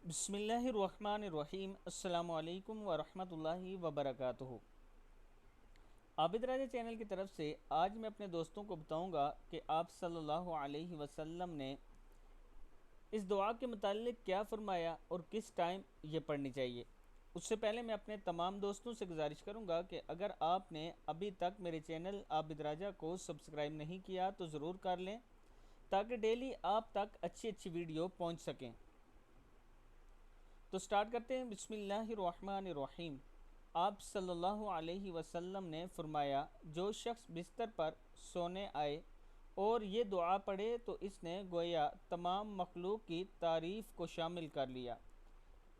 बिस्मिल्लाहिर्रहमानिर्रहीम। अस्सलामु अलैकुम वरहमतुल्लाहि वबरकातुहू। आबिद राजा चैनल की तरफ से आज मैं अपने दोस्तों को बताऊंगा कि आप सल्लल्लाहु अलैहि वसल्लम ने इस दुआ के मुताल्लिक क्या फ़रमाया और किस टाइम ये पढ़नी चाहिए। उससे पहले मैं अपने तमाम दोस्तों से गुजारिश करूंगा कि अगर आपने अभी तक मेरे चैनल आबिद राजा को सब्सक्राइब नहीं किया तो ज़रूर कर लें, ताकि डेली आप तक अच्छी अच्छी वीडियो पहुंच सकें। तो स्टार्ट करते हैं। बिस्मिल्लाहिर्रहमानिर्रहीम। आप सल्लल्लाहु अलैहि वसल्लम ने फरमाया, जो शख्स बिस्तर पर सोने आए और ये दुआ पढ़े तो इसने गोया तमाम मखलूक की तारीफ़ को शामिल कर लिया।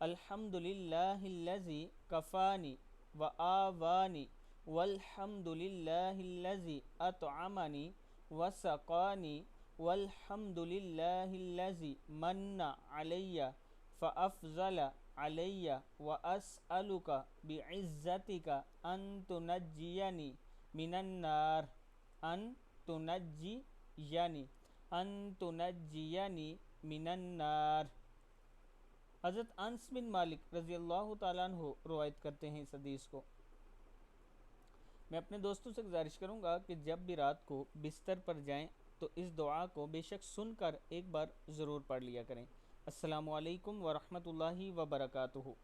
अल्हम्दुलिल्लाहिल्लज़ी कफ़ानी व आवानी वल्हम्दुलिल्लाहिल्लज़ी अतअमनी व सक़ानी वल्हम्दुलिल्लाहिल्लज़ी मन्ना अलैया फ़अफ़ज़ल अलैया व अस्अलुका बिइज़्ज़तिका अन तुनज्जियनी मिनन्नार अन तुनज्जियनी अन तुनज्जियनी मिनन्नार। हज़रत अनस बिन मालिक रज़ी अल्लाह ताला अन्हु रवायत करते हैं इस हदीस को। मैं अपने दोस्तों से गुजारिश करूँगा कि जब भी रात को बिस्तर पर जाएं तो इस दुआ को बेशक सुनकर एक बार ज़रूर पढ़ लिया करें। अस्सलामु अलैकुम वरहमतुल्लाहि वबरकातुहू।